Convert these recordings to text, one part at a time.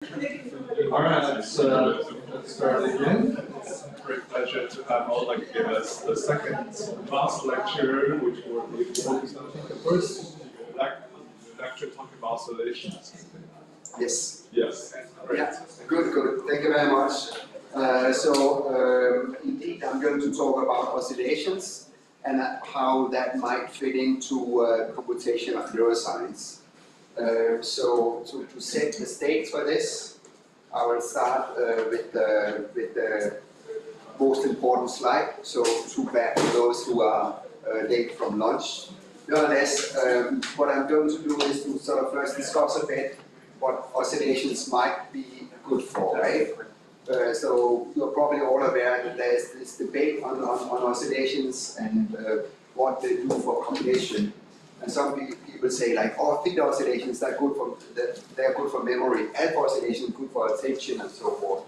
All right, so let's start again. It's a great pleasure to have all give us the second last lecture, which will be focused on the first lecture talking about oscillations. Yes. Yes. Great. Yeah. Good. Thank you very much. Indeed, I'm going to talk about oscillations and how that might fit into computational neuroscience. To set the stage for this, I will start with the most important slide. So too bad for those who are late from lunch. Nonetheless, what I'm going to do is to sort of first discuss a bit what oscillations might be good for, right? So you're probably all aware that there's this debate on oscillations and what they do for cognition. And some people say like, oh, theta oscillations, they're good for memory, alpha oscillations good for attention and so forth.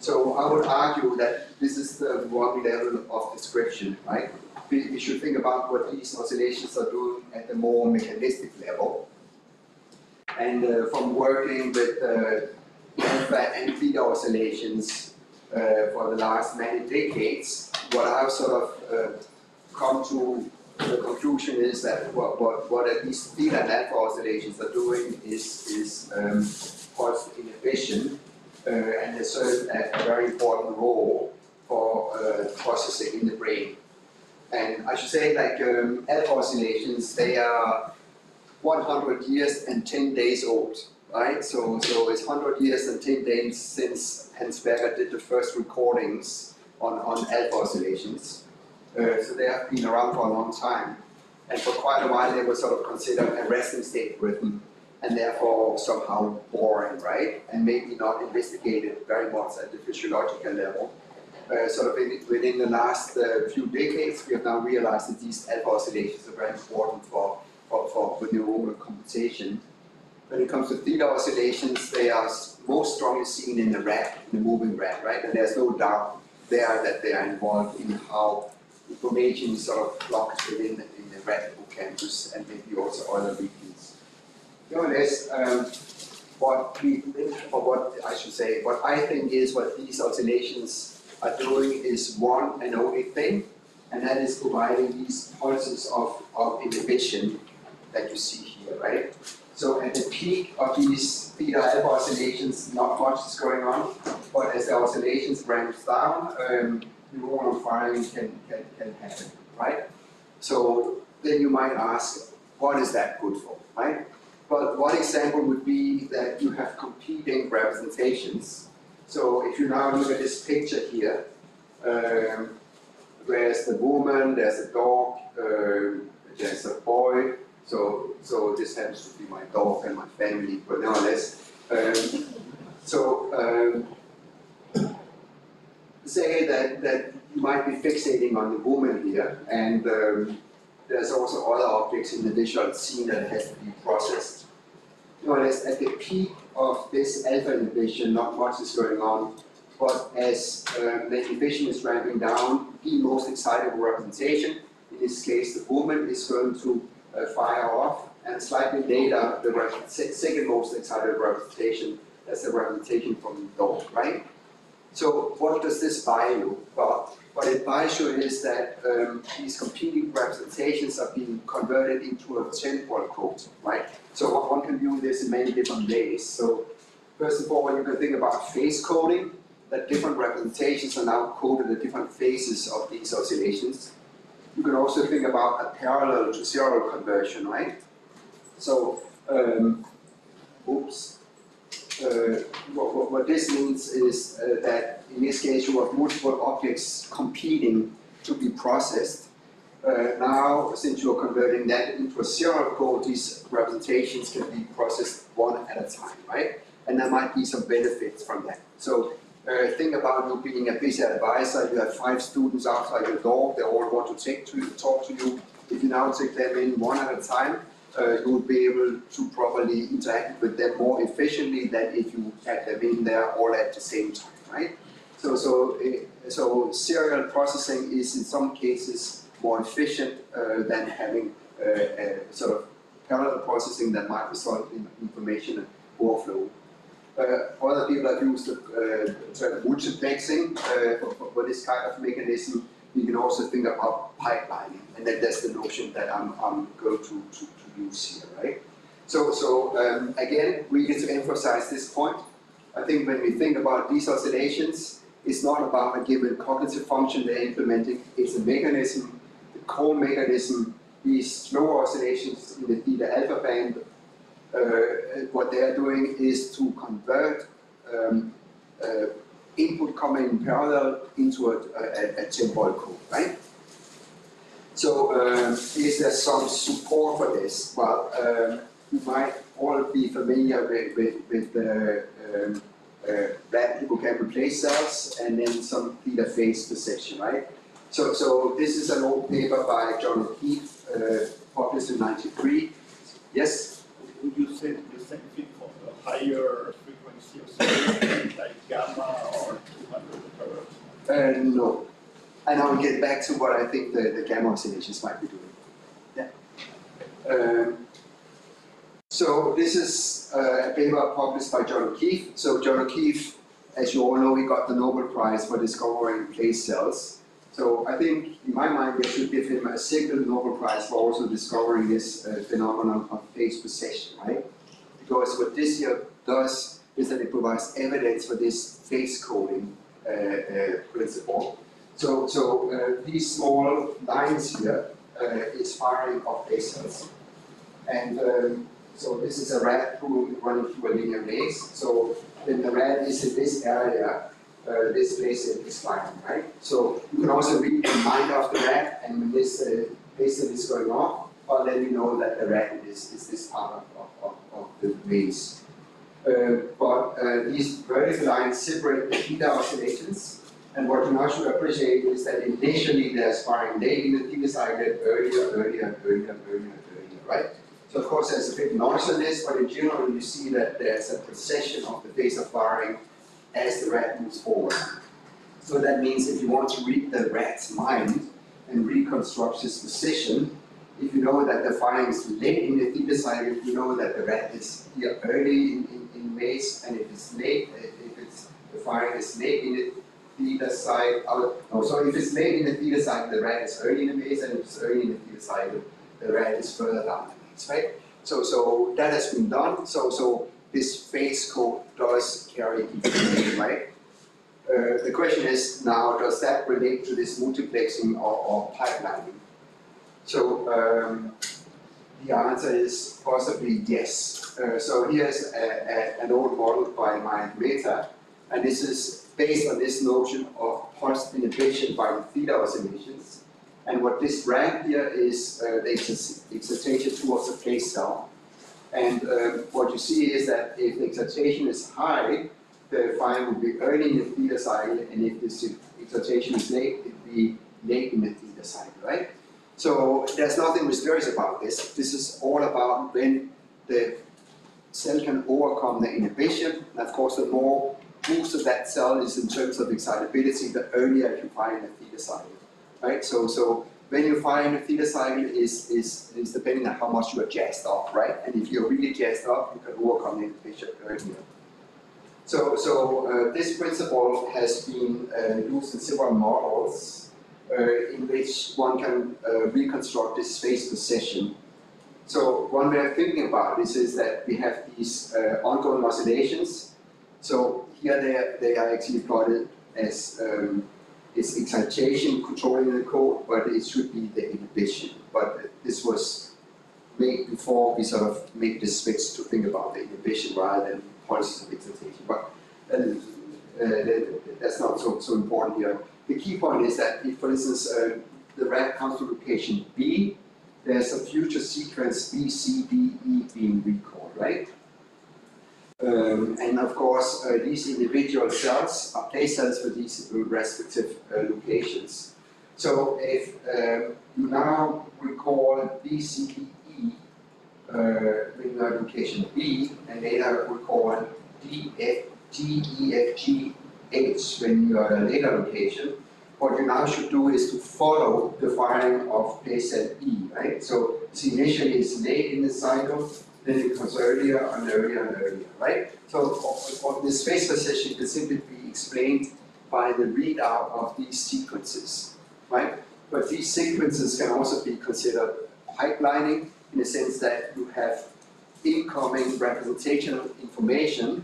So I would argue that this is the wrong level of description, right? We should think about what these oscillations are doing at the more mechanistic level. And from working with alpha and theta oscillations for the last many decades, what I've sort of come to the conclusion is that what at least theta and alpha oscillations are doing is pulse inhibition and they serve a very important role for processing in the brain. And I should say alpha oscillations, they are 100 years and 10 days old, right? So it's 100 years and 10 days since Hans Berger did the first recordings on alpha oscillations. So they have been around for a long time. And for quite a while they were sort of considered a resting state rhythm and therefore somehow boring, right? And maybe not investigated very much at the physiological level. Within the last few decades, we have now realized that these alpha oscillations are very important for neuronal computation. When it comes to theta oscillations, they are most strongly seen in the rat, in the moving rat, right? And there's no doubt there that they are involved in how information is sort of blocked within the rat hippocampus and maybe also other regions. Nonetheless, what I think is what these oscillations are doing is one and only thing, and that is providing these pulses of inhibition that you see here, right? So at the peak of these theta alpha oscillations, not much is going on, but as the oscillations ramps down, neuronal firing can happen, right? So then you might ask, what is that good for, right? But one example would be that you have competing representations. So if you now look at this picture here, there's the woman, there's a dog, there's a boy. So this happens to be my dog and my family, but nonetheless. Say that you might be fixating on the woman here, and there's also other objects in the visual scene that has to be processed. Nonetheless, at the peak of this alpha inhibition, not much is going on, but as the inhibition is ramping down, the most excitable representation, in this case the woman, is going to fire off, and slightly later the second most excitable representation, that's the representation from the dog, right? So what does this buy you? Well, what it buys you is that these competing representations are being converted into a temporal code, right? So one can view this in many different ways. So first of all, you can think about phase coding, that different representations are now coded at different phases of these oscillations. You can also think about a parallel to serial conversion, right? So, what this means is that in this case you have multiple objects competing to be processed. Now, since you're converting that into a serial code, these representations can be processed one at a time, right? And there might be some benefits from that. So think about you being a busy advisor, you have 5 students outside your door, they all want to talk to you. If you now take them in one at a time, you will be able to properly interact with them more efficiently than if you had them in there all at the same time, right? So serial processing is in some cases more efficient than having a sort of parallel processing that might result in information overflow. Other people have used the term multiplexing for this kind of mechanism. You can also think about pipelining, and that's the notion that I'm going to use here, right? So again, we get to emphasize this point. I think when we think about these oscillations, it's not about a given cognitive function they're implementing, it's a mechanism, the core mechanism. These slow oscillations in the theta alpha band, what they are doing is to convert input coming in parallel into a temporal code, right? So is there some support for this? Well, you might all be familiar with rat hippocampal place cells and then some theta phase perception, right? So this is an old paper by John O'Keefe, published in '93. Yes? Would you say the same thing for the higher frequency oscillation like gamma or 200 hertz? No. And I'll get back to what I think the gamma oscillations might be doing. Yeah. So this is a paper published by John O'Keefe. So John O'Keefe, as you all know, he got the Nobel Prize for discovering place cells. So I think, in my mind, they should give him a single Nobel Prize for also discovering this phenomenon of phase precession, right? Because what this here does is that it provides evidence for this phase coding principle. So these small lines here is firing of place cells. And so this is a rat running through a linear maze. So when the rat is in this area, this place is firing, right? So you can also read the mind of the rat, and when this place is going off, well, then you know that the rat is this part of the maze. But these vertical lines separate the theta oscillations, and what you now should appreciate is that initially they're firing late in the theta cycle, earlier, right? So of course there's a bit noise on this, but in general you see that there's a precession of the phase of firing as the rat moves forward. So that means if you want to read the rat's mind and reconstruct his position, if you know that the firing is late in the theta cycle, you know that the rat is here early in maze, and if it's late, the firing is late in the theta cycle, if it's late in the theta cycle, the rat is early in the maze, and if it's early in the theta cycle, the rat is further down the maze, right? So that has been done. So this phase code does carry information, right? The question is now, does that relate to this multiplexing or pipelining? So the answer is possibly yes. So here's an old model by Mike Mehta, and this is based on this notion of pulse inhibition by the theta oscillations. And what this ramp here is the excitation towards the place cell. And what you see is that if the excitation is high, the firing will be early in the theta cycle, and if this excitation is late, it will be late in the theta cycle, right? So there's nothing mysterious about this. This is all about when the cell can overcome the inhibition. And of course, the more boosted that cell is in terms of excitability, the earlier you fire in the theta cycle, right? So when you fire in the theta cycle is depending on how much you are jazzed up, right? And if you're really jazzed up, you can overcome the inhibition earlier. So this principle has been used in several models in which one can reconstruct this phase precession. So one way of thinking about this is that we have these ongoing oscillations. So here they are actually plotted as it's excitation controlling the code, but it should be the inhibition. But this was made before we sort of made this switch to think about the inhibition rather than pulses of excitation. But that's not so important here. The key point is that if, for instance, the rat comes to location B, there's a future sequence B, C, D, E being recalled, right? And of course, these individual cells are place cells for these respective locations. So if you now recall B, C, D, E when you are at location B, and later recall D, F, G, E, F, G, H when you are at a later location, what you now should do is to follow the firing of place cell E, right? So initially it's late in the cycle, then it becomes earlier and earlier and earlier, right? So on this phase position can simply be explained by the readout of these sequences, right? But these sequences can also be considered pipelining in the sense that you have incoming representational information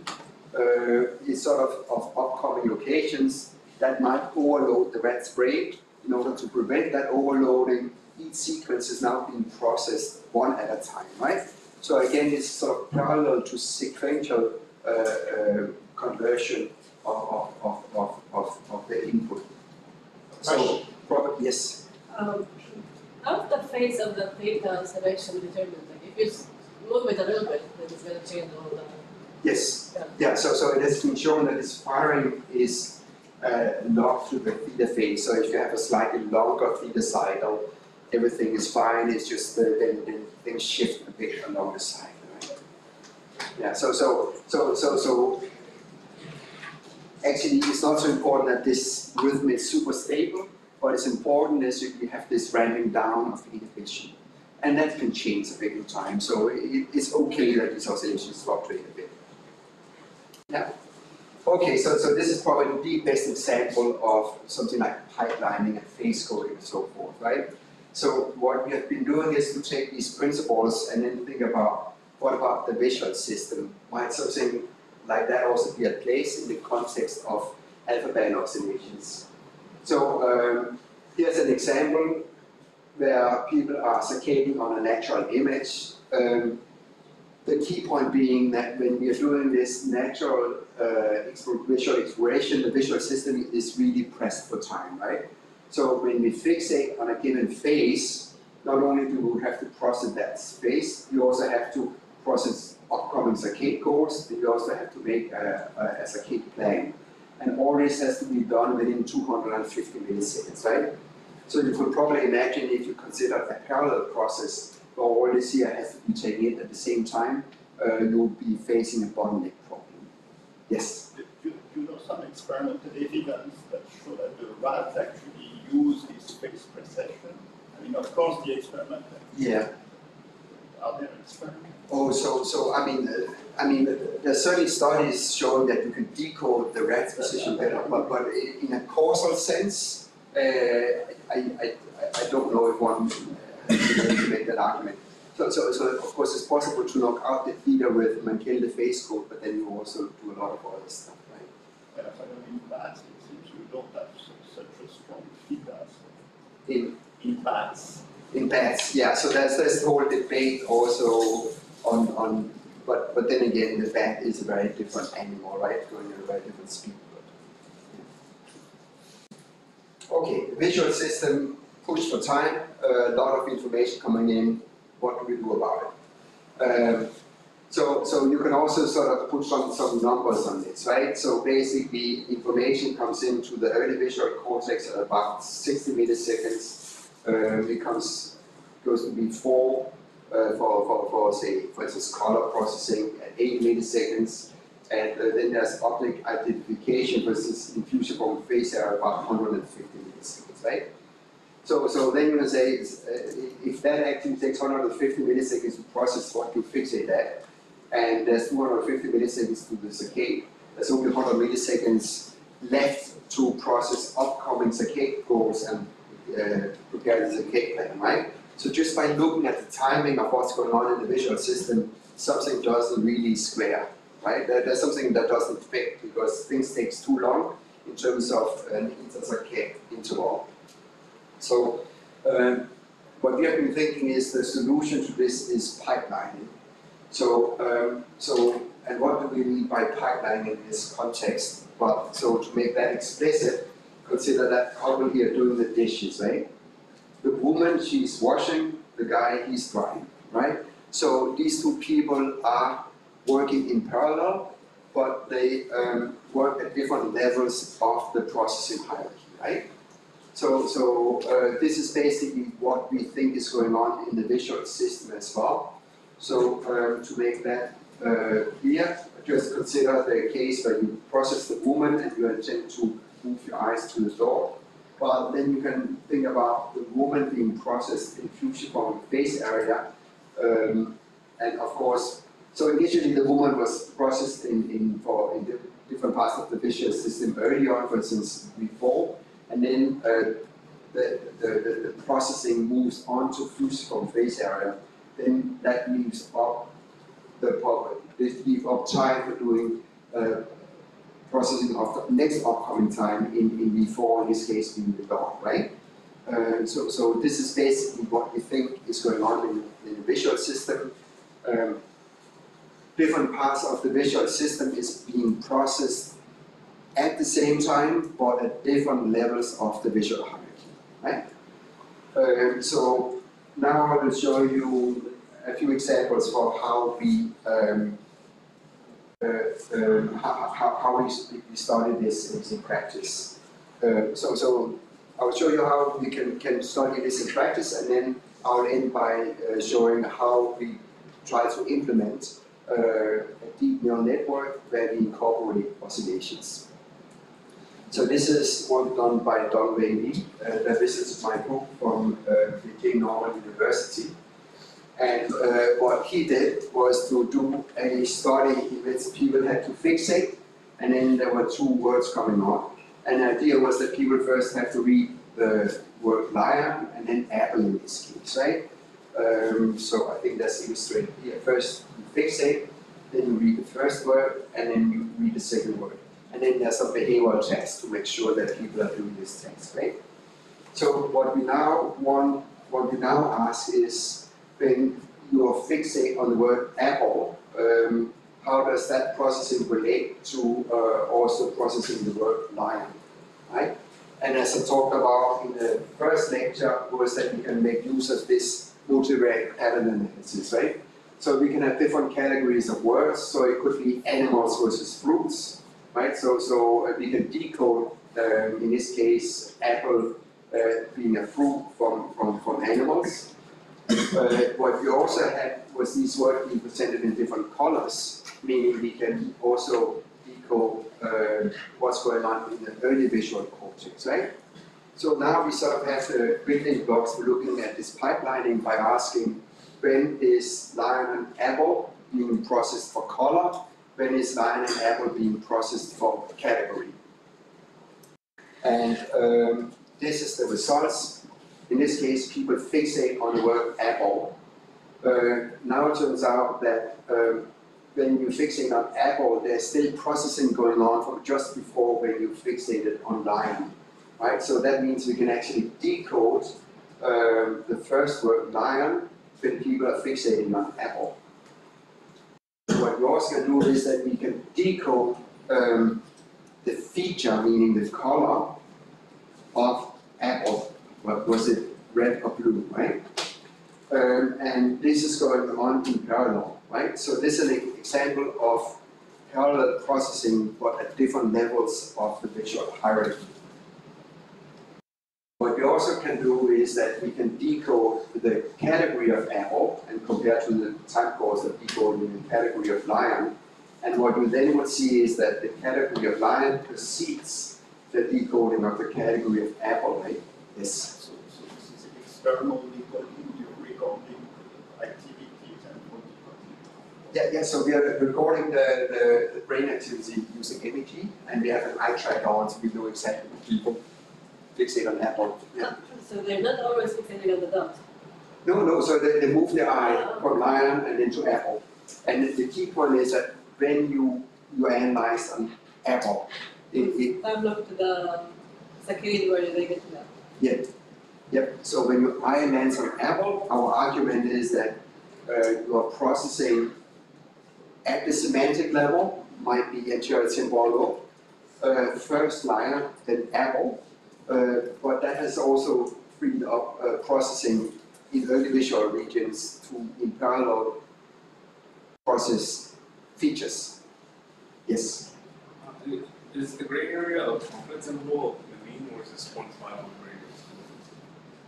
is sort of upcoming locations that might overload the rat's brain. In order to prevent that overloading, each sequence is now being processed one at a time, right? So again, it's sort of parallel to sequential conversion of the input. So, yes? How's the phase of the theta selection determined? Like if you move it a little bit, then it's going to change all the... Yes. Yeah, so it has been shown that this firing is locked to the theta phase. So if you have a slightly longer theta cycle, everything is fine. It's just then things shift a bit along the side, right? Yeah. So actually, it's not so important that this rhythm is super stable. What is important is you have this ramping down of inhibition, and that can change a bit in time. So it's okay that these oscillations fluctuate a bit. Yeah. Okay, so this is probably the best example of something like pipelining and phase coding and so forth, right? So what we have been doing is to take these principles and then think about what about the visual system? Might something like that also be at place in the context of alpha band oscillations? So here's an example where people are saccading on a natural image. The key point being that when we are doing this natural visual exploration, the visual system is really pressed for time, right? So when we fixate on a given phase, not only do we have to process that space, we also have to process upcoming saccade goals, and we also have to make a saccade plan. And all this has to be done within 250 milliseconds, right? So you could probably imagine if you consider a parallel process where all this here has to be taken in at the same time, you'll be facing a bottleneck problem. Yes? You know some experimental evidence that show that the rats actually use this phase precession? I mean, of course, the experiment. Yeah. Are there experiments? Oh, so I mean, there's certainly studies showing that you can decode the rat's position better, but in a causal sense, I don't know if one can make that argument. So of course it's possible to knock out the theta rhythm and kill the phase code, but then you also do a lot of other stuff, right? Yeah, but in bats, it seems you don't have such a strong theta. In bats. In bats, yeah. So there's this whole debate also on but then again, the bat is a very different animal, right? Going at a very different speed. Okay, the visual system push for time, a lot of information coming in. What do we do about it? So you can also sort of put some numbers on this, right? So basically, information comes into the early visual cortex at about 60 milliseconds. It goes to be 4 for say, for instance, color processing at 8 milliseconds. And then there's object identification versus infusion from phase area about 150 milliseconds, right? So then you can say, if that actually takes 150 milliseconds to process what you fixate at, and there's 250 milliseconds to the saccade, there's only 100 milliseconds left to process upcoming saccade goals and prepare the saccade plan, right? So just by looking at the timing of what's going on in the visual system, something doesn't really square, right? There's something that doesn't fit because things takes too long in terms of an inter-saccade interval. So what we have been thinking is the solution to this is pipelining. And what do we mean by pipelining in this context? But so to make that explicit, consider that couple here doing the dishes, right? The woman, she's washing, the guy, he's drying, right? So these two people are working in parallel, but they work at different levels of the processing hierarchy, right? So this is basically what we think is going on in the visual system as well. So to make that clear, just consider the case where you process the woman and you intend to move your eyes to the door. But then you can think about the woman being processed in fusion from the face area And of course, so initially the woman was processed in different parts of the visual system early on, for instance, before, and then the processing moves on to fusiform phase area. Then that leaves up time for doing processing of the next upcoming time in V4, in this case being the dog, right? So this is basically what we think is going on in the visual system. Different parts of the visual system is being processed at the same time, but at different levels of the visual hierarchy, right? So now I will show you a few examples for how we study this in practice. So I'll show you how we can study this in practice, and then I'll end by showing how we try to implement a deep neural network where we incorporate oscillations. So this is one done by Dong Wei Li, that visits my book from Beijing Normal University. And what he did was to do a study in which people had to fixate, and then there were two words coming up. And the idea was that people first have to read the word lion and then apple in this case, right? So I think that's illustrated here. First you fixate, then you read the first word, and then you read the second word. And then there's some behavioral tests to make sure that people are doing this test, right? So what we now ask is, when you are fixate on the word apple, how does that processing relate to also processing the word lion, right? And as I talked about in the first lecture, was that we can make use of this multivariate pattern analysis, right? So we can have different categories of words, so it could be animals versus fruits, right? So we can decode, in this case, apple being a fruit from animals. What we also had was these words being presented in different colors, meaning we can also decode what's going on in the early visual cortex, right? So now we sort of have the building blocks for looking at this pipelining by asking, when is lion and apple being processed for color? When is lion and apple being processed for category? And this is the results. In this case, people fixate on the word apple. Now it turns out that when you fixate on apple, there's still processing going on from just before when you fixated on lion, right? So that means we can actually decode the first word lion when people are fixating on apple. What we also can do is that we can decode the feature, meaning the color of apple. What was it, red or blue, right? And this is going on in parallel, right? So this is an example of parallel processing, but at different levels of the visual hierarchy. What we also can do is that we can decode the category of apple and compare to the time course of decoding the category of lion. And what you then would see is that the category of lion precedes the decoding of the category of apple, right? Yes. So this is external decoding, you're recording activities and decoding. Yeah, so we are recording the brain activity using MEG, and we have an eye tracker on, so we know exactly what people fixate on apple. Yeah. So they're not always fixating on the dot. No, so they move their eye from lion and into apple. And the key point is that when you analyze an apple, I'm looking to the security where they get to that. Yep. So when your eye lands on apple, our argument is that you are processing at the semantic level, might be anterior temporal lobe, first lion, then apple, but that has also freed up processing in early visual regions to, in parallel, process features. Yes? Is the gray area of confidence interval the mean, or is this 0.5 on gray?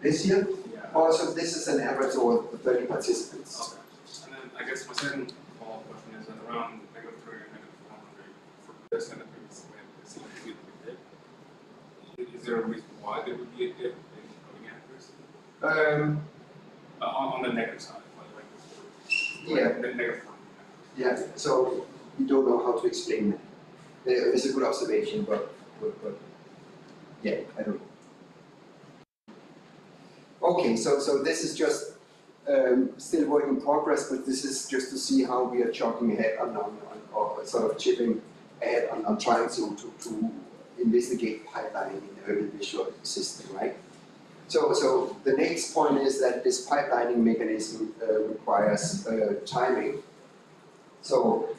This year? Yeah. Also, this is an average over 30 participants. Okay. And then I guess my second follow-up question is that around -3 or -400 for this and the previous way it seems to be a dip. Is there a reason why there would be a dip in coding accuracy? On the negative side, like yeah. right? So we don't know how to explain that. It's a good observation, but yeah, I don't know. Okay, so this is just still work in progress, but this is just to see how we are chalking ahead or sort of chipping ahead on trying to investigate pipelining in the urban visual system, right? So the next point is that this pipelining mechanism requires timing. So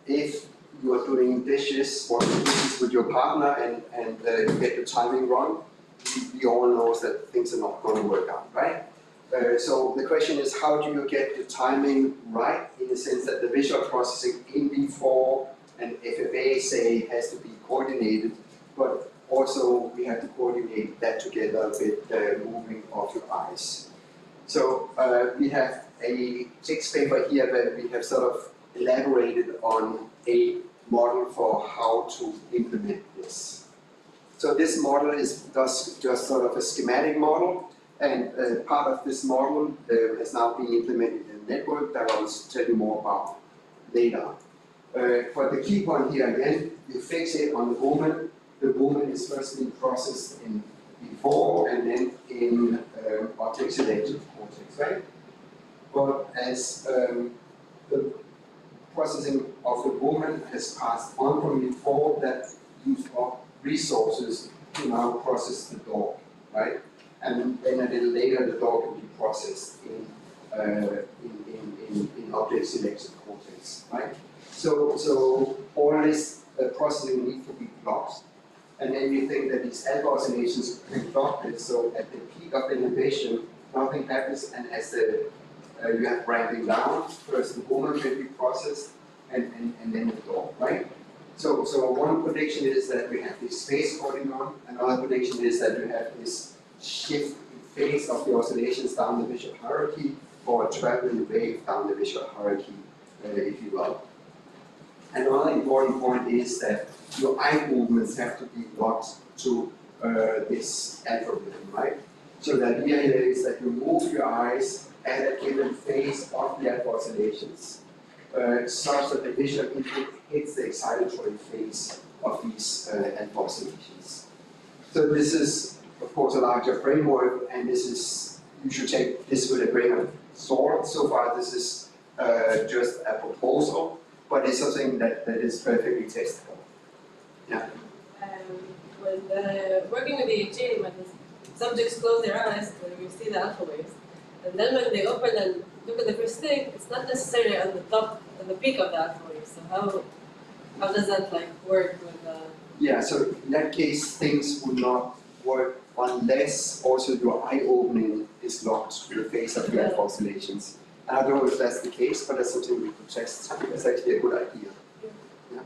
if you are doing dishes or dishes with your partner and you get the timing wrong, we all know that things are not going to work out, right? So the question is, how do you get the timing right, in the sense that the visual processing in V4 and FFA, say, has to be coordinated, but also we have to coordinate that together with the moving of your eyes. So we have a text paper here that we have sort of elaborated on a model for how to implement this. So this model is just sort of a schematic model, and part of this model has now been implemented in the network that I will tell you more about later. But the key point here again, you fixate on the movement. The movement is first being processed in V4 and then in object selected cortex, right? But as the processing of the movement has passed on from V4, that use of resources to now process the dog, right? And then a little later, the dog will be processed in object selected cortex, right? So all this processing needs to be blocked. And then you think that these alpha oscillations can block it, so at the peak of inhibition, nothing happens, and as the you have ramping down, first the movement will be processed, and then the dog, right? So one prediction is that we have this phase going on, another prediction is that we have this shift in phase of the oscillations down the visual hierarchy, or a traveling wave down the visual hierarchy, if you will. Another important point is that your eye movements have to be locked to this algorithm, right? So the idea here is that you move your eyes at a given phase of the alpha oscillations, such that the visual input hits the excitatory phase of these alpha oscillations. So this is, of course, a larger framework, and this is, you should take this with a grain of salt. So far, this is just a proposal, but it's something that is perfectly testable. Yeah. When working with EEG, when the subjects close their eyes, we see the alpha waves. And then when they open and look at the first thing, it's not necessarily on the top, on the peak of the alpha waves. So how does that work with Yeah, so in that case, things would not work unless also your eye opening is locked to the phase of the alpha oscillations. And I don't know if that's the case, but that's something we could test. That's actually a good idea. Yeah.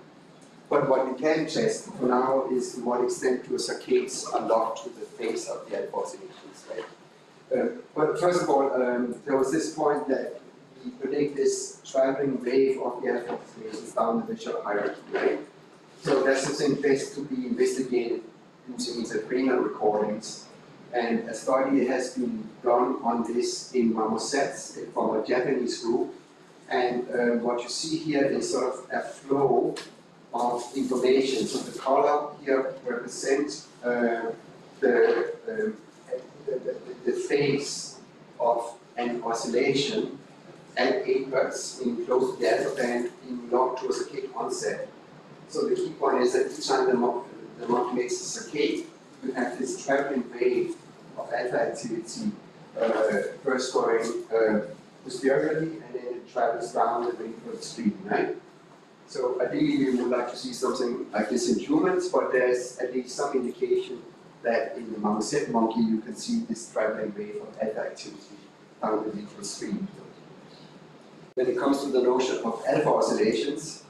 But what we can test for now is to what extent your saccades are locked to the phase of the alpha oscillations, right? But first of all, there was this point that we predict this traveling wave of the alpha oscillations down the visual hierarchy, right? So that's something best to be investigated using intracranial recordings. And a study has been done on this in marmosets from a Japanese group. And what you see here is sort of a flow of information. So the color here represents the phase of an oscillation at 8 Hz in close to the alpha band in log to a saccade onset. So the key point is that each time the monkey makes a saccade, you have this traveling wave of alpha activity first going posteriorly, and then it travels down the ventral stream, right? So ideally we would like to see something like this in humans, but there's at least some indication that in the marmoset monkey you can see this traveling wave of alpha activity down the ventral stream. When it comes to the notion of alpha oscillations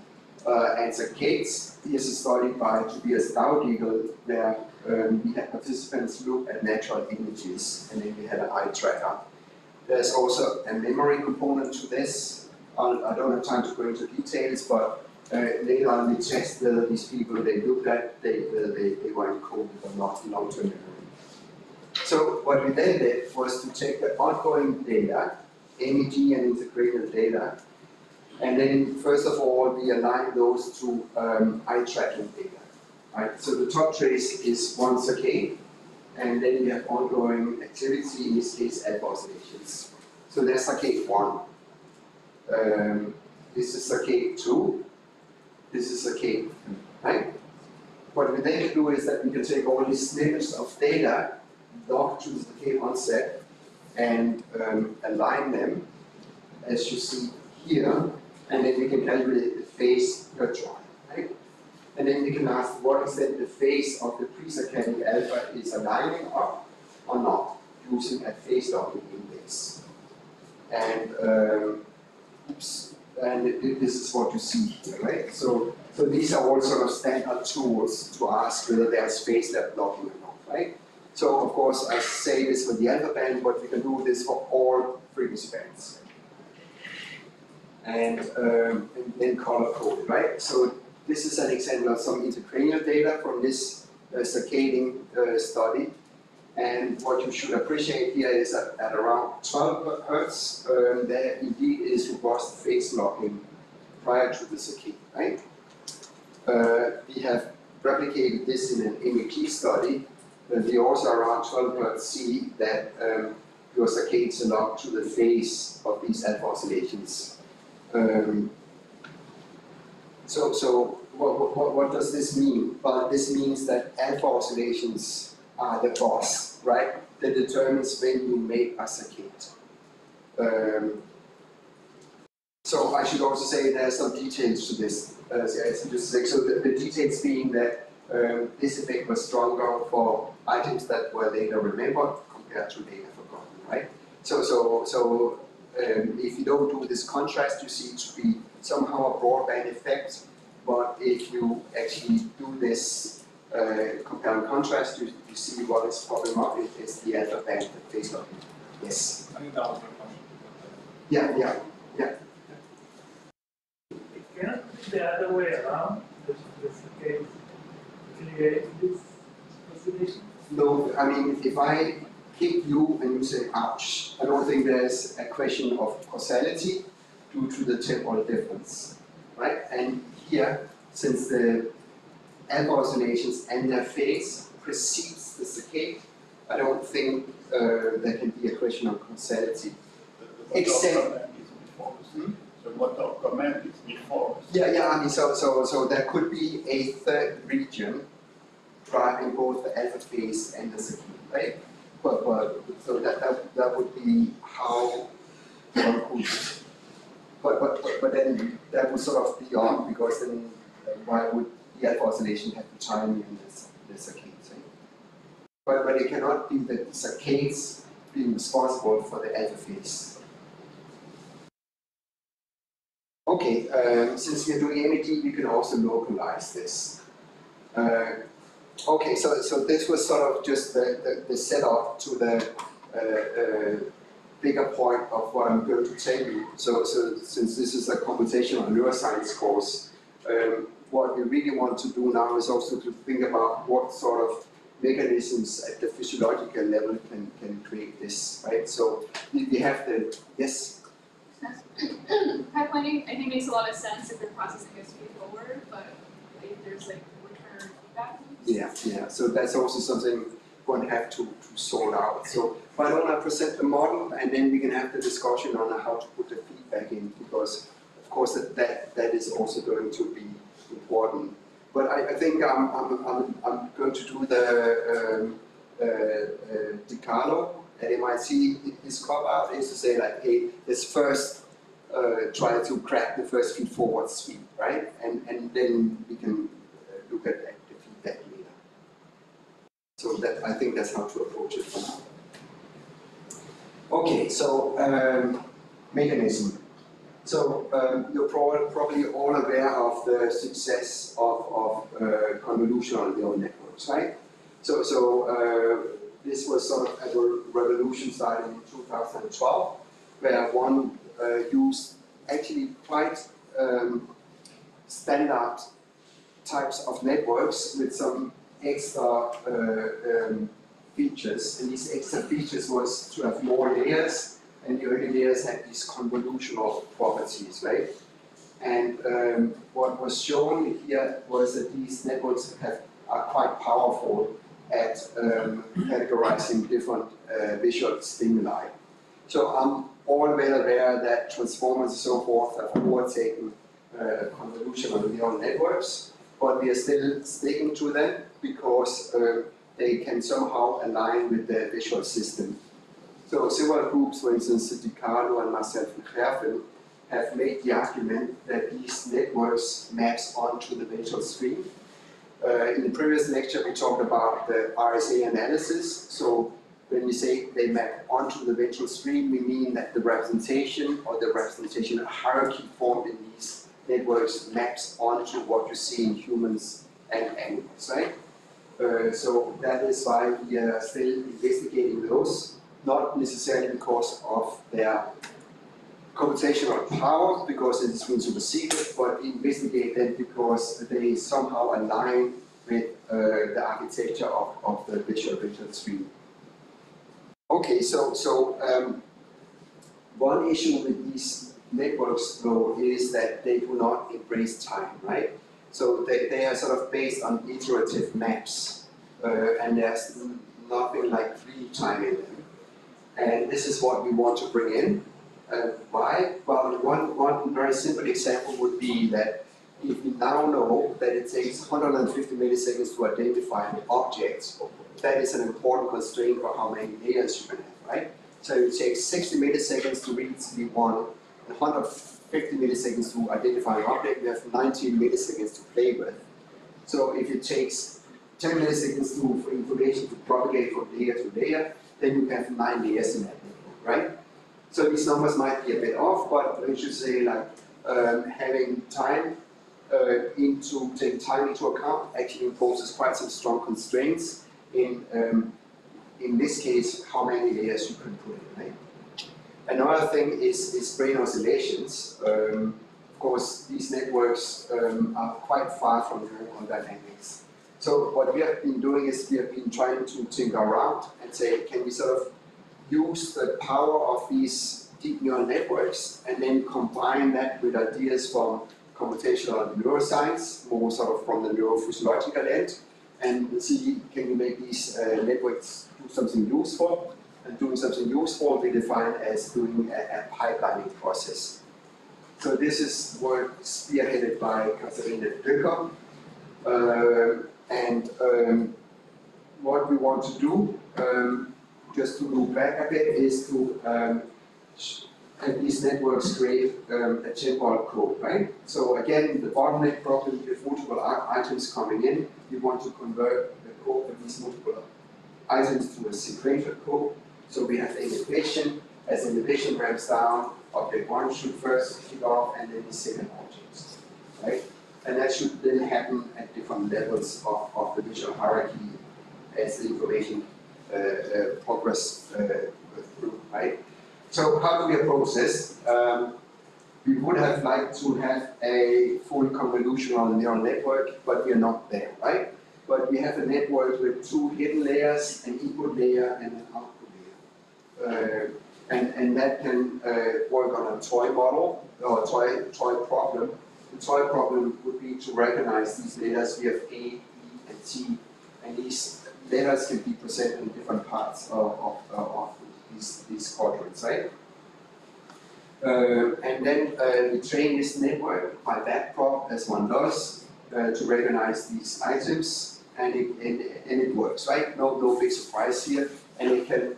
and saccades, here's a study by Tobias Daudigel where we had participants look at natural images, and then we had an eye tracker. There's also a memory component to this. I don't have time to go into details, but later on we test whether these people they looked at, they were encoded or not in long-term memory. So what we then did was to take the ongoing data, MEG and intracranial data, And then, first of all, we align those to eye tracking data. Right? So the top trace is one saccade, and then you have ongoing activity, in this case, alpha oscillations. So there's saccade 1. This is saccade 2. This is saccade 3. Right? What we then do is that we can take all these snippets of data, log to the saccade onset, and align them, as you see here, and then we can calculate the phase per joint, right? And then we can ask to what extent the phase of the pre-saccadic alpha is aligning up or not, using a phase logging index. And this is what you see here, right? So these are all sort of standard tools to ask whether there's phase logging or not, right? So of course I say this for the alpha band, but we can do this for all frequency bands. And then color coded, right? So this is an example of some intracranial data from this saccading study. And what you should appreciate here is that at around 12 Hertz, there indeed is robust phase logging prior to the saccade, right? We have replicated this in an MEP study. We also around 12 Hertz see that your saccades are locked to the phase of these alpha oscillations. So what does this mean? Well, this means that alpha oscillations are the boss, right? That determines when you make a saccade. So I should also say there are some details to this. So the details being that this effect was stronger for items that were later remembered compared to later forgotten, right? So if you don't do this contrast, you see it to be somehow a broadband effect. But if you actually do this compare and contrast, you see what is popping up is the alpha band that phase logging. Yes. I think that was my question. Yeah. It cannot be the other way around. The saccade create this oscillation. No, I mean, if I hit you and you say, ouch, I don't think there's a question of causality due to the temporal difference, right? And here, since the alpha oscillations and their phase precedes the saccade, I don't think there can be a question of causality. Except, So what of comment is before? yeah, I mean, so there could be a third region driving both the alpha phase and the saccade, right? But so that would be how one could. But then that would sort of be on, because then why would the alpha oscillation have the timing in the saccades? Right? But it cannot be the saccades being responsible for the alpha phase. Okay, since we are doing MED, we can also localize this. Okay, so this was sort of just the setup to the bigger point of what I'm going to tell you. So since this is a computational neuroscience course, what we really want to do now is also to think about what sort of mechanisms at the physiological level can create this, right? So we have the, yes? Pipelining, I think, makes a lot of sense if your processing goes forward, but if there's like return feedback loops. Yeah. So that's also something one have to sort out. So why don't I present the model, and then we can have the discussion on how to put the feedback in, because of course that is also going to be important. But I think I'm going to do the Di Carlo at MIT. His cop-out is to say, like, hey, let's first try to crack the first feed-forward speed, right? And then we can look at the feedback later. So that, I think that's how to approach it for now. Okay, so mechanism. So you're probably all aware of the success of convolutional neural networks, right? So this was sort of a revolution starting in 2012, where one used actually quite standard types of networks with some extra features, and these extra features was to have more layers, and the early layers had these convolutional properties, right? And what was shown here was that these networks are quite powerful at categorizing different visual stimuli. So I'm all well aware that transformers and so forth have overtaken convolutional neural networks, but we are still sticking to them because they can somehow align with the visual system. So several groups, for instance, Di Carlo and Marcel van Gerven, have made the argument that these networks maps onto the visual stream. In the previous lecture, we talked about the RSA analysis. So when we say they map onto the visual stream, we mean that the representation or the representation hierarchy formed in these networks maps onto what you see in humans and animals, right? So that is why we are still investigating those, not necessarily because of their computational power, because it has been superseded, but we investigate them because they somehow align with the architecture of the visual stream. Okay, so one issue with these networks, though, is that they do not embrace time, right? So they are sort of based on iterative maps, and there's nothing like free time in them. And this is what we want to bring in. Why? Well, one very simple example would be that if we now know that it takes 150 milliseconds to identify an object, that is an important constraint for how many layers you can have, right? So it takes 60 milliseconds to read V1 and 150 milliseconds to identify an object. We have 19 milliseconds to play with. So if it takes 10 milliseconds for information to propagate from layer to layer, then you have 9 layers in that network, right? So these numbers might be a bit off, but we should say like having time taking time into account actually imposes quite some strong constraints in this case, how many layers you can put in, right? Another thing is brain oscillations. Of course, these networks are quite far from neural dynamics. So what we have been doing is we have been trying to think around and say, can we sort of use the power of these deep neural networks and then combine that with ideas from computational neuroscience, more sort of from the neurophysiological end, and see, can you make these networks do something useful? And doing something useful we define as doing a pipelining process. So this is work spearheaded by Katharina Döcker. What we want to do, just to move back a bit, is to have these networks create a temporal code, right? So again, the bottleneck problem with multiple items coming in, we want to convert the code of these multiple items to a sequential code. So we have inhibition. As inhibition ramps down, object 1 should first kick off and then the second objects, right? And that should then happen at different levels of the visual hierarchy as the information progress through, right? So how do we approach this? We would have liked to have a full convolutional neural network, but we are not there, right? But we have a network with 2 hidden layers, an input layer and an output layer. And that can work on a toy model or a toy problem. The toy problem would be to recognize these letters. We have A, E, and T, and these letters can be presented in different parts of these quadrants, right? And then we train this network by backprop, as one does, to recognize these items, and it works, right? No big surprise here, and it can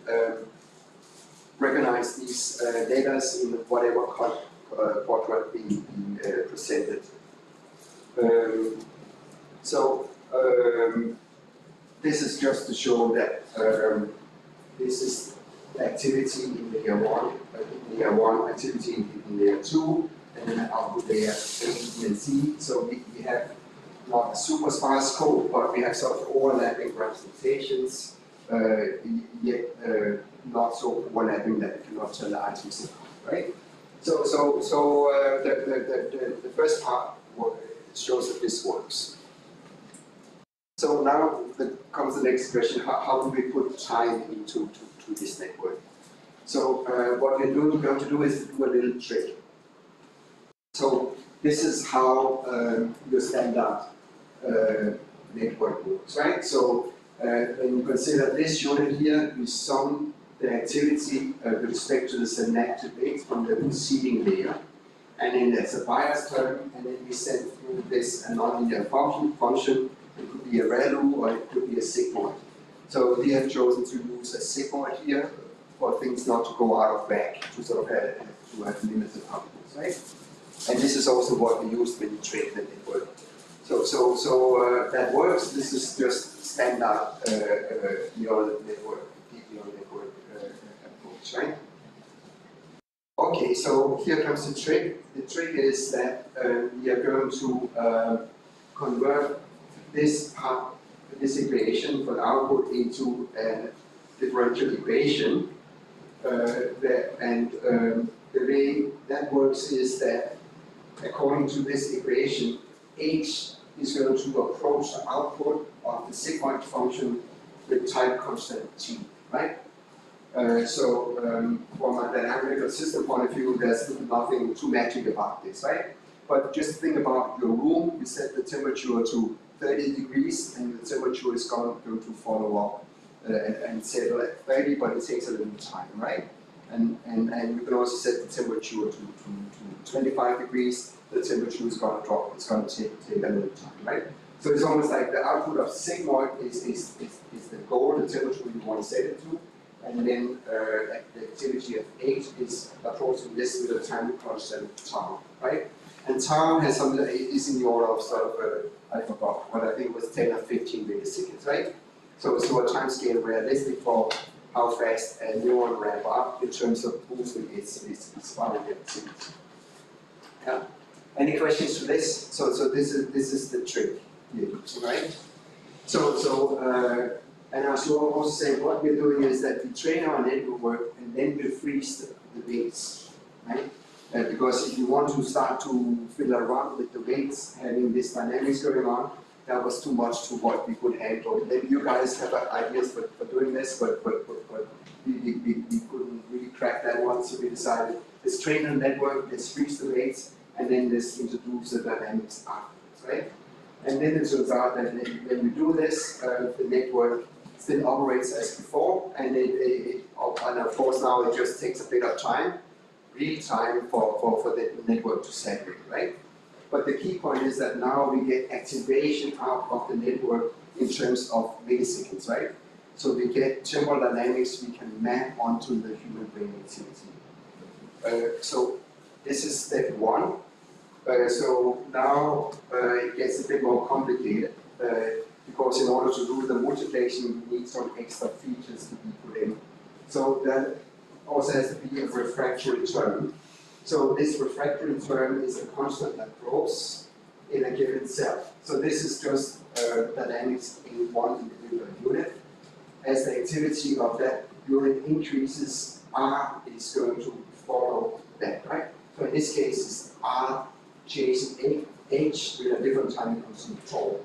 recognize these letters in whatever quadrant being presented. This is just to show that this is activity in layer 1, activity in layer 2, and then output layer A, B, and C. So we have not a super sparse code, but we have sort of overlapping representations, yet not so overlapping that we cannot tell the items apart, right? So the first part shows that this works. So now comes the next question: how do we put time into this network? So what we're going to do is do a little trick. So this is how your standard network works, right? So when you consider this unit here, we sum the activity with respect to the synaptic base from the preceding layer. And then there's a bias term, and then we send through this a nonlinear function. It could be a ReLU or it could be a sigmoid. So we have chosen to use a sigmoid here for things not to go out of whack, to sort of have limited outputs, right? And this is also what we used when we trained the network. So that works. This is just standard neural network, deep neural network approach, right? Okay, so here comes the trick. The trick is that we are going to convert this part, this equation for the output into a differential equation. The way that works is that according to this equation, H is going to approach the output of the sigmoid function with type constant T, right? From a dynamical system point of view, there's nothing too magic about this, right? But just think about your room. You set the temperature to 30 degrees, and the temperature is going to follow up and settle at 30, but it takes a little time, right? And you can also set the temperature to 25 degrees. The temperature is going to drop. It's going to take a little time, right? So it's almost like the output of sigmoid is the goal, the temperature you want to set it to. And then the activity of H is approaching this with a time constant tau, right? And tau has something that is in the order of sort of, I forgot, but I think it was 10 or 15 milliseconds, right? So a time scale realistic for how fast a neuron ramp up in terms of boosting its following activity. Yeah. Any questions to this? So this is the trick here, right? And as you also say, what we're doing is that we train our network and then we freeze the weights, right? Because if you want to start to fiddle around with the weights, having this dynamics going on, that was too much to what we could handle. Maybe you guys have ideas for doing this, but we couldn't really crack that one, so we decided let's train a network, let's freeze the weights, and then let's introduce the dynamics afterwards, right? And then it turns out that when we do this, the network still operates as before, and and of course now it just takes a bit of time, real time for the network to saturate, right? But the key point is that now we get activation out of the network in terms of milliseconds, right? So we get temporal dynamics we can map onto the human brain activity. So this is step one. So now it gets a bit more complicated because in order to do the multiplication, we need some extra features to be put in. So that also has to be a refractory term. So this refractory term is a constant that grows in a given cell. So this is just dynamics in one individual unit. As the activity of that unit increases, R is going to follow that, right? So in this case, it's R chasing H with a different time constant tau.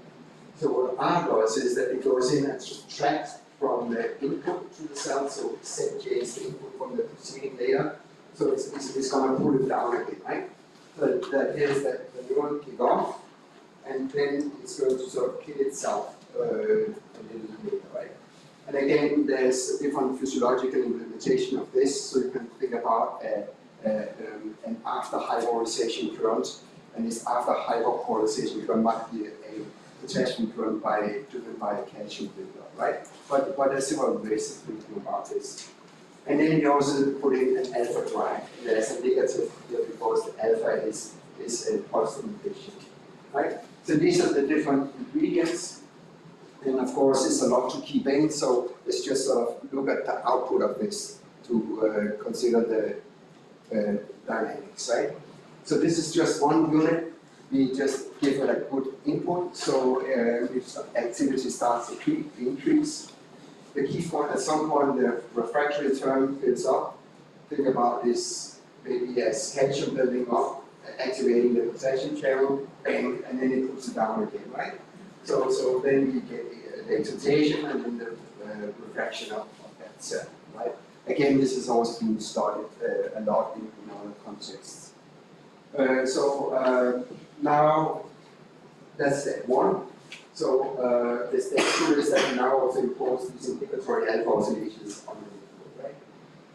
So what R does is that it goes in and subtracts from the input to the cell, so set J is the input from the preceding layer, so it's going to pull it down again, right? So that is that the neuron kick off, and then it's going to sort of kill itself a little later, right? And again, there's a different physiological implementation of this, so you can think about an after hypolarization current, and this after hypopolarization current might be a potassium current driven by a calcium buildup, right? But there's several ways of thinking about this. And then you also put in an alpha drive. There's a negative here because the alpha is a positive mutation, right? So these are the different ingredients. And of course, it's a lot to keep in, so let's just sort of look at the output of this to consider the dynamics, right? So this is just one unit. We just give it a good input, so if activity starts to increase. The key point, at some point, the refractory term fills up. Think about this maybe as calcium building up, activating the potassium channel, bang, and then it puts it down again, right? So then we get the excitation and then the refraction of that cell, right? Again, this is also being studied a lot in other contexts. Now that's step one. So the step two is that we now also impose these implicatory alpha oscillations on the network,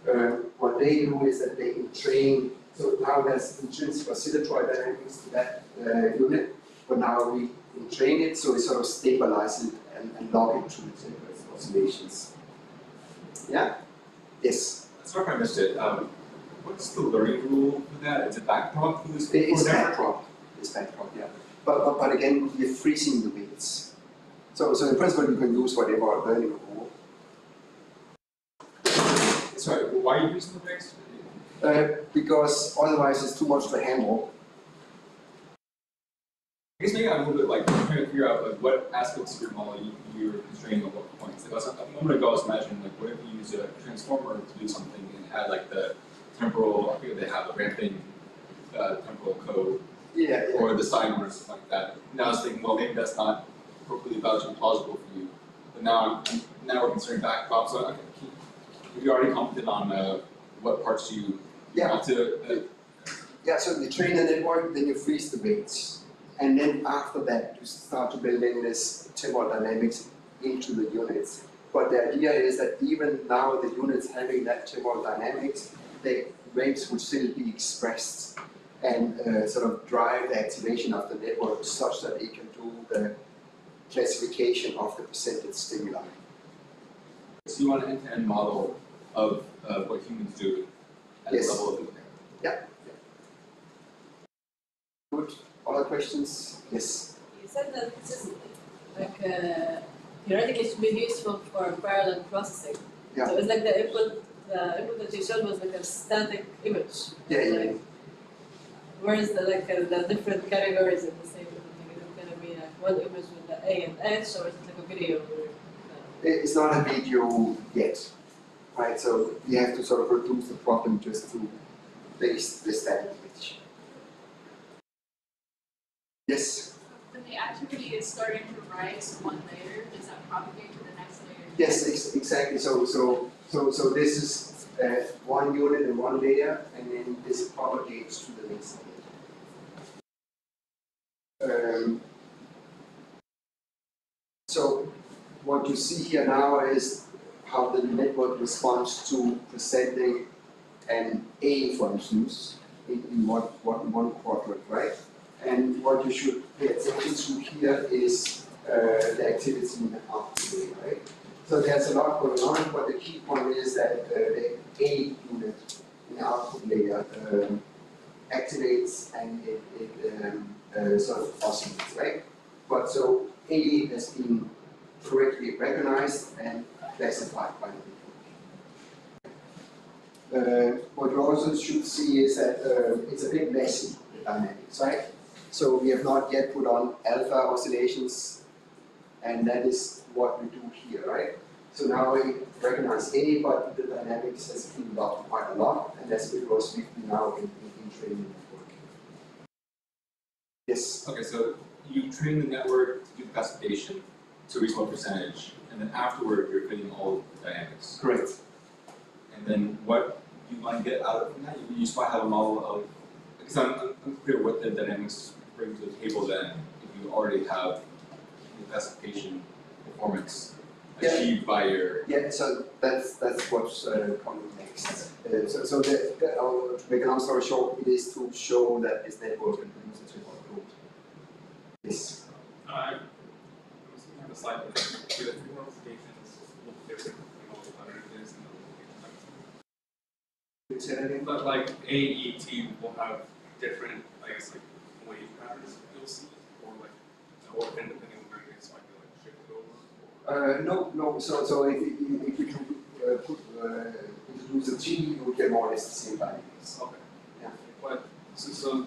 right? What they do is that they entrain, so now there's intrinsic oscillatory dynamics to that unit, but now we entrain it so we sort of stabilize it and lock it to the temperate oscillations. Yeah? Yes? Sorry if I missed it. What's the learning rule for that? Is it backprop for this? It's backprop. It's backprop, yeah. But again, we're freezing the weights. So in principle, you can use whatever learning rule. Sorry, why are you using the weights? Because otherwise it's too much to handle. I guess maybe I'm a little bit like trying to figure out like what aspects of your model you're constraining at what points. Like, a moment ago I was imagining like what if you use a transformer to do something and had like the temporal, I forget they have the ramping temporal code. Yeah. Or the sine or something like that. Now I was thinking, well, maybe that's not appropriately vouching plausible for you. But now we're considering backprop. So have you already commented on what parts you want to? Yeah. So you train the network, then you freeze the weights, and then after that you start to build in this temporal dynamics into the units. But the idea is that even now the units having that temporal dynamics, the weights would still be expressed and sort of drive the activation of the network such that it can do the classification of the percentage stimuli. So you want an end-to-end model of what humans do at the level of the Yeah. Good. Other questions? Yes. You said that this is like theoretically should be useful for parallel processing. Yeah. So it's like the input that you showed was like a static image. Yeah. Whereas the different categories in the same thing, is it going to be like one image with the A and H, or is it like a video? It's not a video yet, right? So you have to sort of reduce the problem just to base the static image. Yes? When the activity is starting to rise one layer, does that propagate to the next layer? Yes, exactly. So this is one unit and one layer, and then this propagates to the next layer. So what you see here now is how the network responds to presenting an A, for instance, in one quadrant, right? And what you should pay attention to here is the activity in the output layer, right? So there's a lot going on, but the key point is that the A unit in the output layer activates and it sort of oscillates, right? But so A has been correctly recognized and classified by the network. What you also should see is that it's a bit messy, the dynamics, right? So we have not yet put on alpha oscillations, and that is what we do here, right? So now we recognize A, but the dynamics has cleaned up quite a lot, and that's because we've been now in training the network. Yes? Okay, so you train the network to do the classification to a reasonable percentage, and then afterward you're fitting all the dynamics. Correct. And then what you want to get out of that, you just want to have a model of, because I'm unclear what the dynamics bring to the table then, if you already have the classification performance achieved by your... Yeah, so that's what's coming next. To make a long story short, it is to show that this network can produce a triple code. Yes. I'm assuming on the slide that the three modifications look different from all the other it is in the location. But like A, E, T will have different, I guess, like wave patterns you'll see, or like, or depending on where it is, might be like shifted over. No. So if you introduce a T, you will get more or less the same dynamics. Okay. Yeah. But so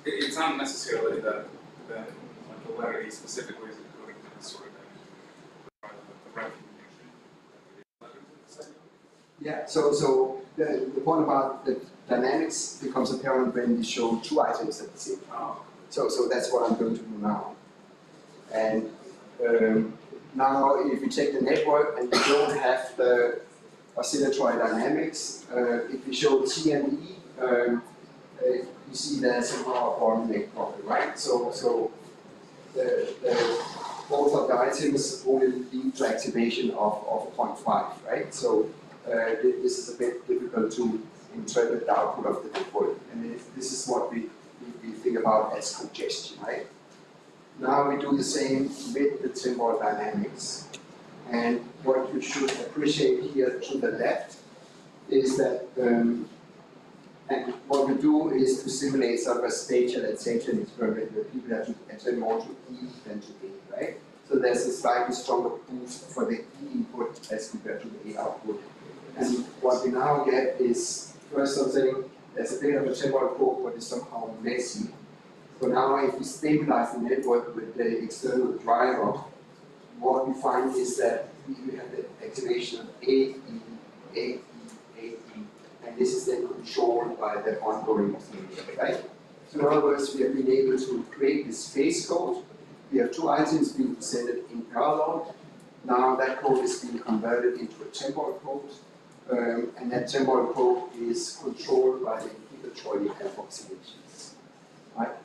it's not necessarily that like the letter A specifically is encoding that sort of dynamic, the recognition that the letters in the segment. Yeah. So the point about the dynamics becomes apparent when we show two items at the same time. So that's what I'm going to do now. And now if we take the network and we don't have the oscillatory dynamics, if we show T and E, you see there's a power formulate problem, right? So both of the items only lead to activation of 0.5, right? So this is a bit difficult to interpret the output of the network, and this is what we think about as congestion, right? Now we do the same with the temporal dynamics, and what you should appreciate here to the left is that, and what we do is to simulate sort of a spatial attention experiment where people have to attend more to E than to A, right? So there's a slightly stronger boost for the E input as compared to the A output. And what we now get is, first something, there's a bit of a temporal probe, but it's somehow messy. So now if we stabilize the network with the external driver, what we find is that we have the activation of A, E, A, E, A, E, and this is then controlled by the ongoing oscillation, right? So in other words, we have been able to create this phase code. We have two items being presented in parallel. Now that code is being converted into a temporal code, and that temporal code is controlled by the inhibitory half oscillations, right?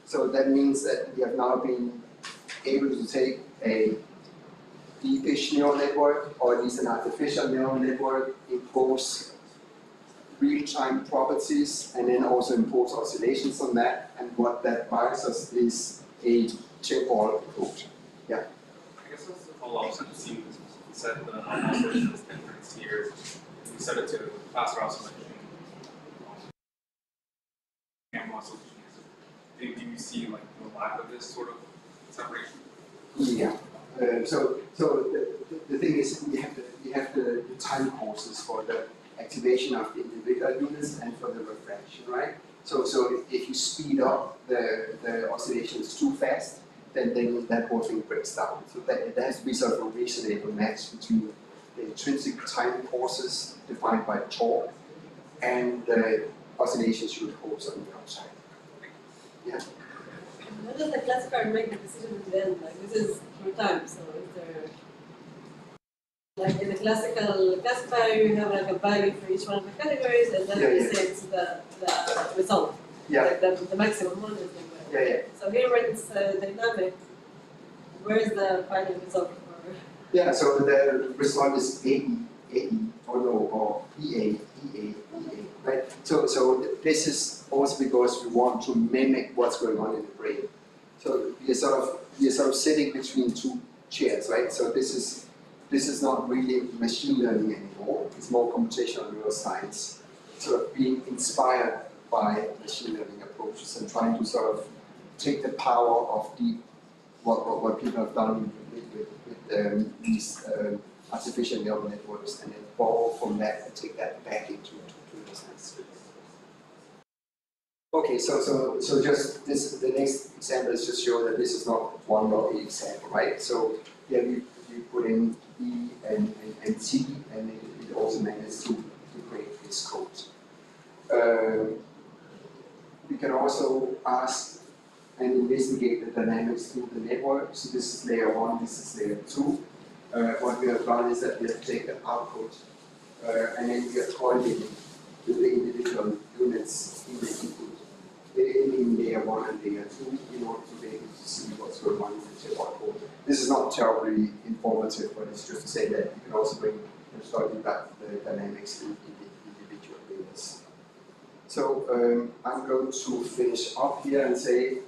So that means that we have now been able to take a deep-ish neural network, or at least an artificial neural network, impose real-time properties, and then also impose oscillations on that. And what that buys us is a temporal code. Yeah. I guess that's the follow-up since it seems you set the oscillations difference here. You set it to faster oscillation. Gamma oscillation. Do you see like the lack of this sort of separation? Yeah. So the thing is, we have the time courses for the activation of the individual units and for the refraction, right? So if you speed up the oscillations too fast, then that whole thing breaks down. So that there has to be sort of a reasonable match between the intrinsic time courses defined by torque and the oscillations you impose on the outside. Yeah. How does the classifier make the decision at the end? Like this is through time, so is there like in the classical classifier you have like a value for each one of the categories and then it presents the result. Yeah. Like the maximum one is like that. Yeah. So here when it's dynamic, where is the final result? Yeah, so the result is AE, or EA, right? So this is also because we want to mimic what's going on in the brain. So we are sort of sitting between two chairs, right? So this is not really machine learning anymore. It's more computational neuroscience, sort of being inspired by machine learning approaches and trying to sort of take the power of what people have done with these artificial neural networks and then borrow from that and take that back into neuroscience. Okay, so just this, the next example is just show that this is not one log example, right? So here we put in E and T, and it also manages to create this code. We can also ask and investigate the dynamics through the network. So this is layer 1, this is layer 2. What we have done is that we have taken output and then we are correlating with the individual units in the input in layer 1 and layer 2 in order to be able to see what's going on in the chip output. This is not terribly informative, but it's just to say that you can also bring and study back the dynamics in the individual units. So I'm going to finish up here and say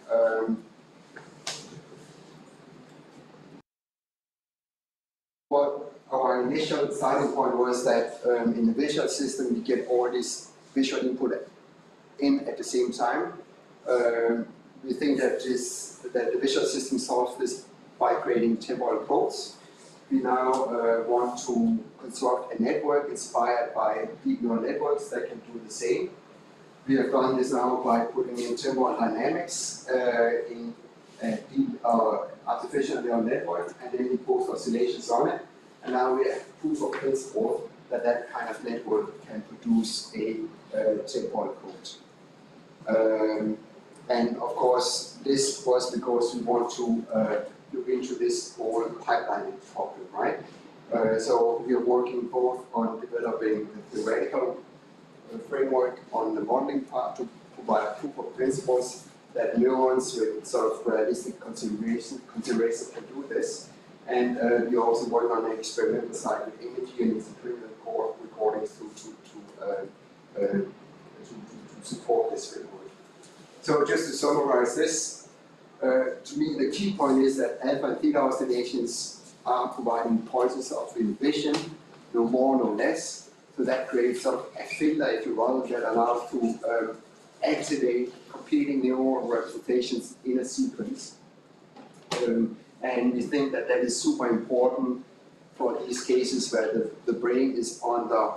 what our initial starting point was that in the visual system we get all this visual input in at the same time. We think that the visual system solves this by creating temporal codes. We now want to construct a network inspired by deep neural networks that can do the same. We have done this now by putting in temporal dynamics in a deep artificial neural network and then impose oscillations on it. And now we have proof of principle that that kind of network can produce a temporal code. And of course, this was because we want to look into this whole pipelining problem, right? So we are working both on developing the theoretical framework on the modeling part to provide proof of principles that neurons with sort of realistic consideration can do this. And we also work on the experimental side with imaging and intracranial recordings to support this framework. So just to summarize this, to me the key point is that alpha and theta oscillations are providing pulses of inhibition, no more, no less. So that creates sort of a filter, if you will, that allows to activate competing neural representations in a sequence. And we think that that is super important for these cases where the brain is under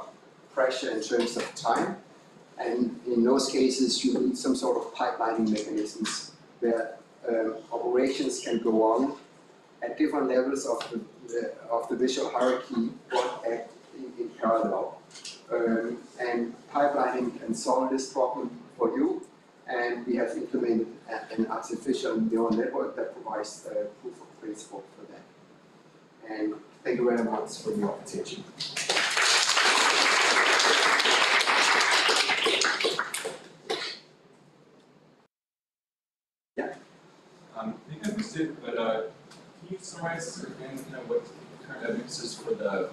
pressure in terms of time. And in those cases, you need some sort of pipelining mechanisms where operations can go on at different levels of the visual hierarchy, but in parallel. And pipelining can solve this problem for you. And we have implemented an artificial neural network that provides proof of principle for that. And thank you very much for your attention. Yeah. I think I missed it, but can you summarize again what the current evidence is for the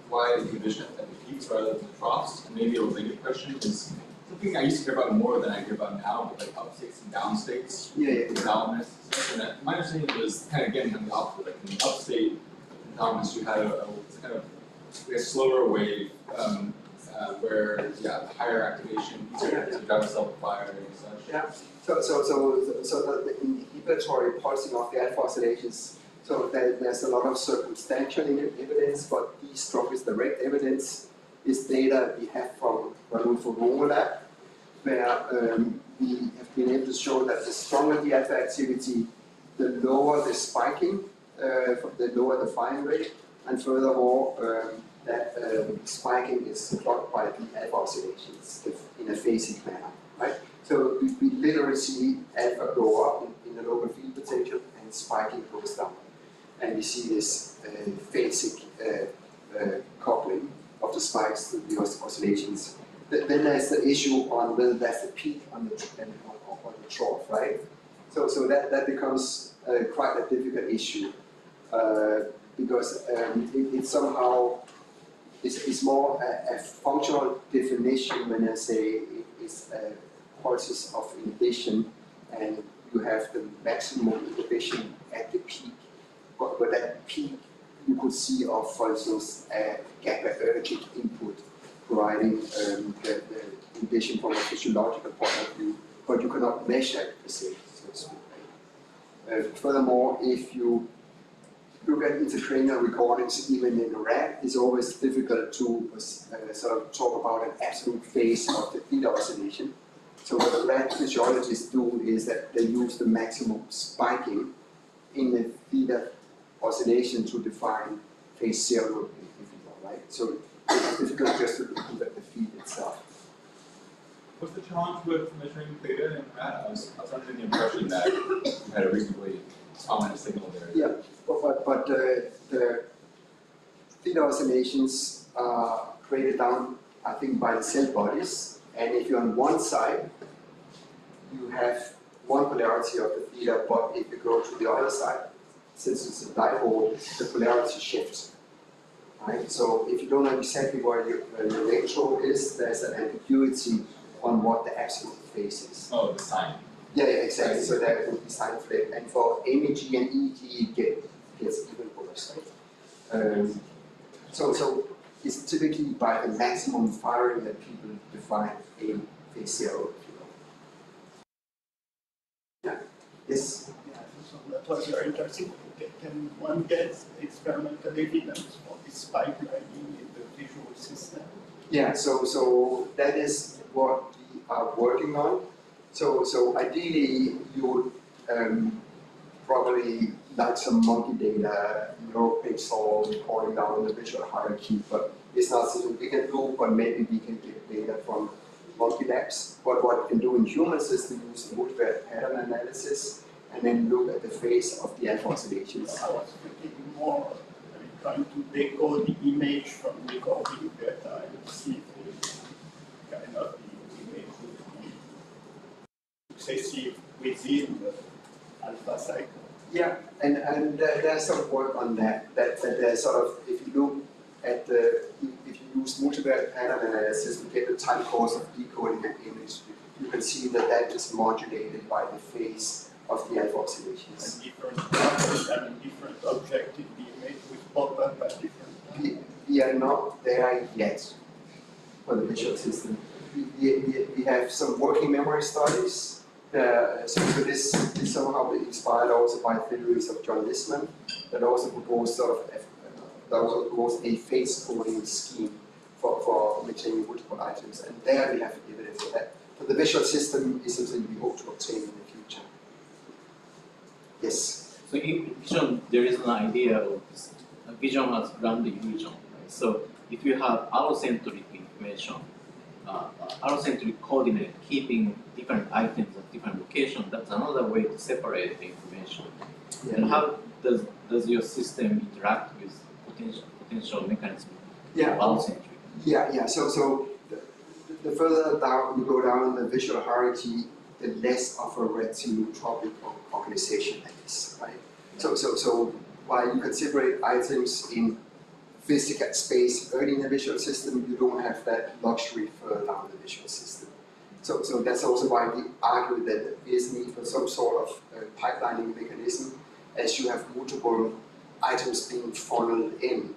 why inhibition at the peaks rather than the troughs? And maybe a related question is something I used to hear about more than I hear about now, but like upstates and downstates. Thalamus. And my understanding was kind of getting on the opposite. Like in the upstate thalamus, you had a kind of a slower wave where higher activation, easier to drive a cell fire and such. Yeah. So the inhibitory pulsing of the alpha oscillations. So there's a lot of circumstantial evidence, but the strongest direct evidence is data we have from Rodolfo lab, where we have been able to show that the stronger the alpha activity, the lower the spiking, the lower the firing rate, and furthermore, that spiking is blocked by the alpha oscillations in a phasic manner, right? So we literally see alpha go up in the local field potential and spiking goes down. And we see this phasic coupling of the spikes to the oscillations. Then there's the issue on whether that's the peak on the trough, right? So that becomes quite a difficult issue because it somehow is more a functional definition when I say it's pulses of inhibition and you have the maximum inhibition at the peak. But that peak you could see of, for instance, a GABAergic input providing the inhibition from a physiological point of view, but you cannot measure it the same, so to speak. Furthermore, if you look at intracranial recordings, even in a rat, it's always difficult to sort of talk about an absolute phase of the theta oscillation. So what the rat physiologists do is that they use the maximum spiking in the theta oscillation to define phase 0, if you will, right? So it's difficult just to look at the field itself. What's the challenge with measuring theta in rat? I was under the impression that you had a reasonably prominent signal there. Yeah, but the theta oscillations are created down, I think, by the cell bodies. And if you're on one side, you have one polarity of the theta, but if you go to the other side, since it's a dipole, the polarity shifts. Right? So if you don't know exactly where your electrode is, there's an ambiguity on what the absolute phase is. Oh, the sign. Yeah, exactly. So that would be sign flip. And for MEG and EG, it gets even worse. So it's typically by the maximum firing that people define a phase 0. Yeah. Yes. Yeah, so that was very interesting. Can one get experimental evidence for this pipelining in the visual system? Yeah, so that is what we are working on. So ideally, you would probably like some monkey data, neuropixel recording down the visual hierarchy, but it's not something we can do, but maybe we can get data from monkey labs. But what we can do in humans is to use multivariate pattern analysis and then look at the phase of the alpha oscillations. I was thinking more, trying to decode the image from recording data and see if kind of the image would be there's some work on that. That there's sort of, if you look at the, if you use multivariate pattern analysis to get the time course of decoding an image, you can see that that is modulated by the phase of the alpha oscillations. And different objective image with pop-up at different. We are not there yet for the visual system. We have some working memory studies. So this is somehow inspired also by theories of John Lisman that also proposed a phase coding scheme for maintaining multiple items, and there we have evidence for that. For the visual system is something we hope to obtain in the future. Yes. So in vision, there is an idea of this. Vision has grand illusion, right? So if you have allocentric information, allocentric coordinate keeping different items at different locations, that's another way to separate the information. Yeah. And how does your system interact with potential mechanism of allocentric? Yeah. So the further down you go down the visual hierarchy, the less of a reticulotropic organization that is, right? So while you can separate items in physical space early in the visual system, you don't have that luxury further down the visual system. So that's also why we argue that there is need for some sort of pipelining mechanism, as you have multiple items being funneled in,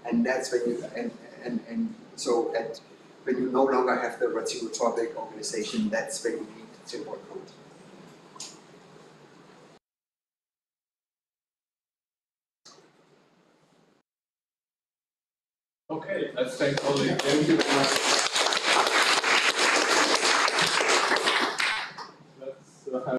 and that's when you when you no longer have the reticulotropic organization, that's when you need temporal code. Okay, let's thank all the. Thank you very much.